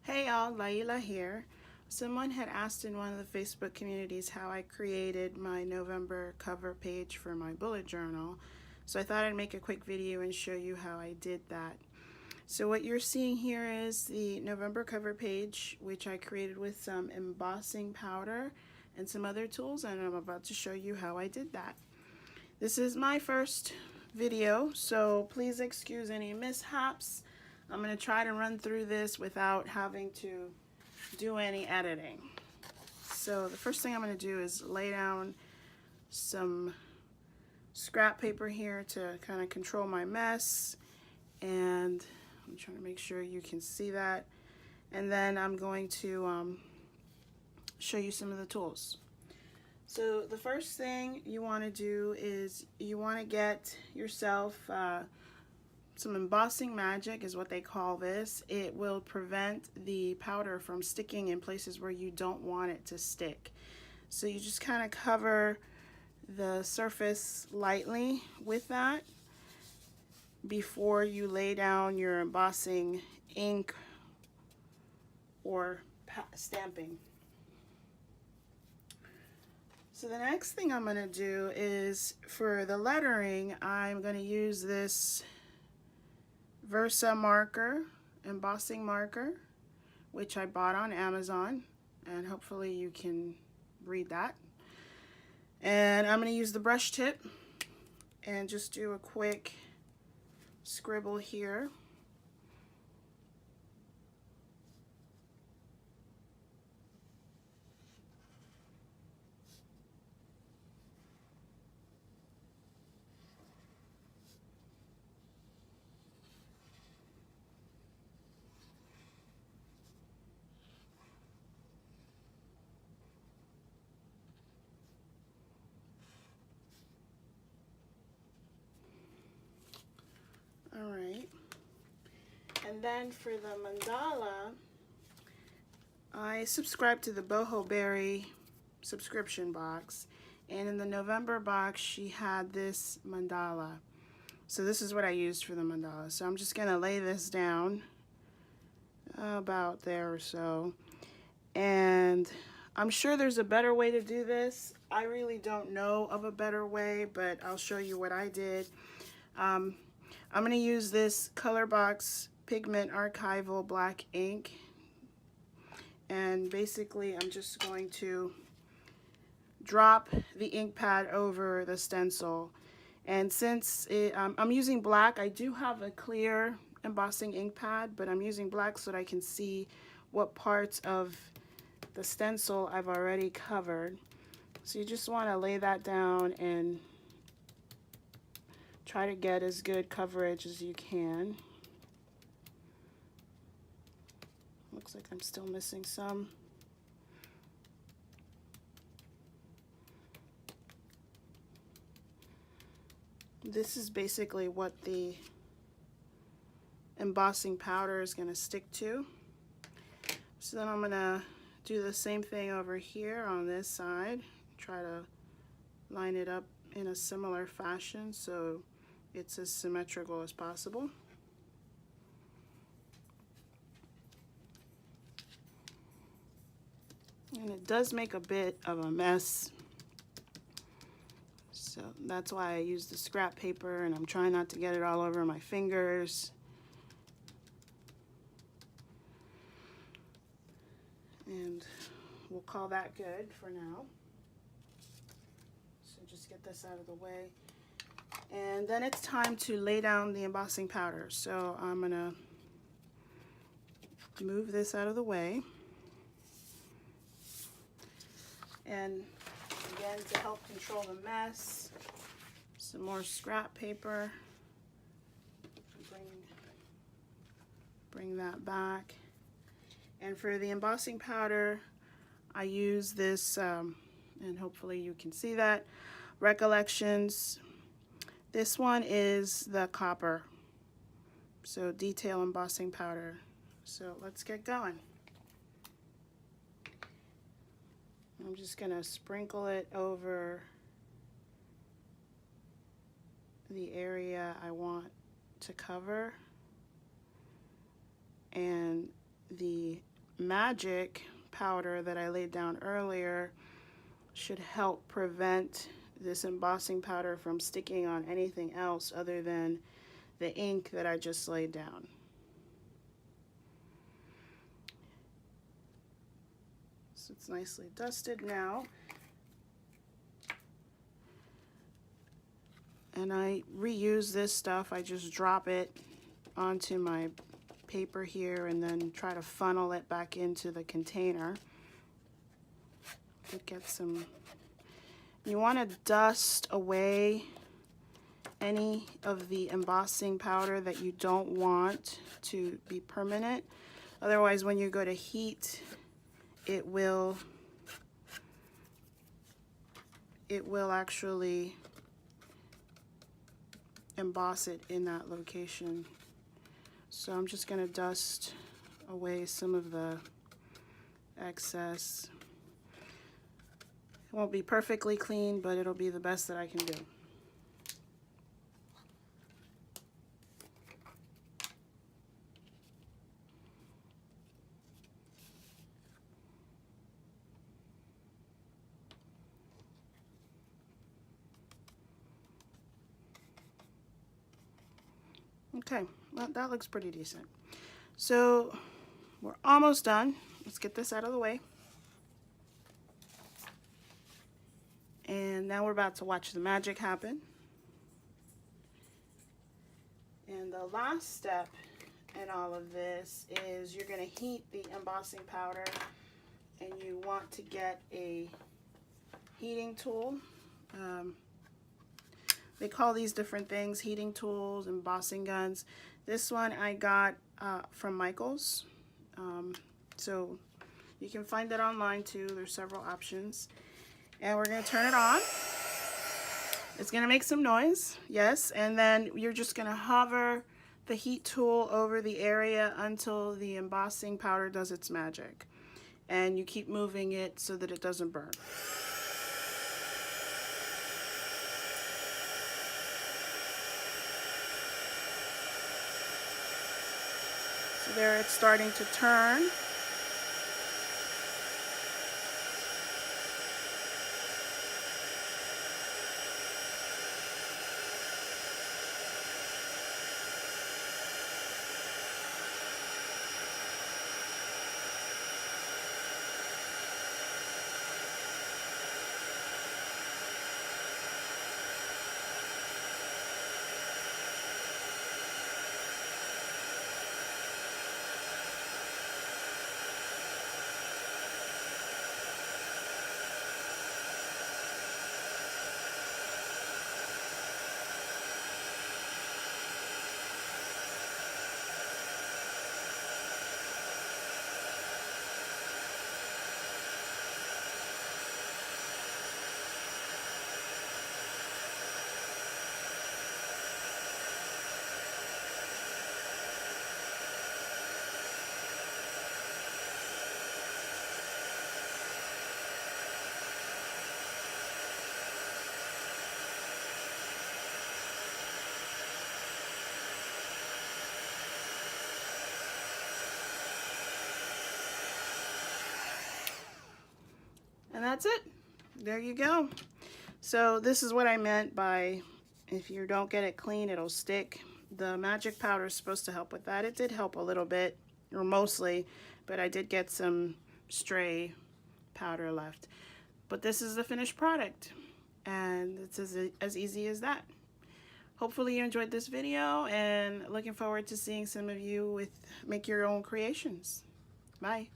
Hey y'all, Laila here. Someone had asked in one of the Facebook communities how I created my November cover page for my bullet journal. So I thought I'd make a quick video and show you how I did that. So what you're seeing here is the November cover page, which I created with some embossing powder and some other tools, and I'm about to show you how I did that. This is my first video, so please excuse any mishaps. I'm going to try to run through this without having to do any editing. So the first thing I'm going to do is lay down some scrap paper here to kind of control my mess, and I'm trying to make sure you can see that. And then I'm going to show you some of the tools. So the first thing you want to do is you want to get yourself some Embossing Magic is what they call this. It will prevent the powder from sticking in places where you don't want it to stick. So you just kind of cover the surface lightly with that before you lay down your embossing ink or stamping. So the next thing I'm going to do is for the lettering, I'm going to use this Versamarker embossing marker, which I bought on Amazon, and hopefully you can read that. And I'm going to use the brush tip and just do a quick scribble here. Alright, and then for the mandala, I subscribed to the Boho Berry subscription box, and in the November box she had this mandala. So this is what I used for the mandala. So I'm just going to lay this down about there or so, and I'm sure there's a better way to do this. I really don't know of a better way, but I'll show you what I did. I'm going to use this ColorBox Pigment Archival black ink, and basically I'm just going to drop the ink pad over the stencil. And since I'm using black, I do have a clear embossing ink pad, but I'm using black so that I can see what parts of the stencil I've already covered. So you just want to lay that down and try to get as good coverage as you can. Looks like I'm still missing some. This is basically what the embossing powder is going to stick to. So then I'm going to do the same thing over here on this side. Try to line it up in a similar fashion so it's as symmetrical as possible. And it does make a bit of a mess, so that's why I use the scrap paper, and I'm trying not to get it all over my fingers. And we'll call that good for now. So just get this out of the way. And then it's time to lay down the embossing powder. So I'm gonna move this out of the way. And again, to help control the mess, some more scrap paper. Bring that back. And for the embossing powder, I use this, and hopefully you can see that, Recollections. This one is the copper, so detail embossing powder. So let's get going. I'm just going to sprinkle it over the area I want to cover, and the Magic powder that I laid down earlier should help prevent this embossing powder from sticking on anything else other than the ink that I just laid down. So it's nicely dusted now. And I reuse this stuff. I just drop it onto my paper here and then try to funnel it back into the container to get some. You want to dust away any of the embossing powder that you don't want to be permanent. Otherwise, when you go to heat, it will actually emboss it in that location. So I'm just going to dust away some of the excess. It won't be perfectly clean, but it'll be the best that I can do. Okay, well, that looks pretty decent. So we're almost done. Let's get this out of the way. And now we're about to watch the magic happen. And the last step in all of this is you're going to heat the embossing powder, and you want to get a heating tool. They call these different things, heating tools, embossing guns. This one I got from Michaels. So you can find it online too. There's several options. And we're going to turn it on. It's going to make some noise, yes. And then you're just going to hover the heat tool over the area until the embossing powder does its magic. And you keep moving it so that it doesn't burn. So there it's starting to turn. And that's it. There you go. So this is what I meant by if you don't get it clean, it'll stick. The magic powder is supposed to help with that. It did help a little bit, or mostly, but I did get some stray powder left. But this is the finished product, and it's as easy as that. Hopefully you enjoyed this video, and looking forward to seeing some of you make your own creations. Bye.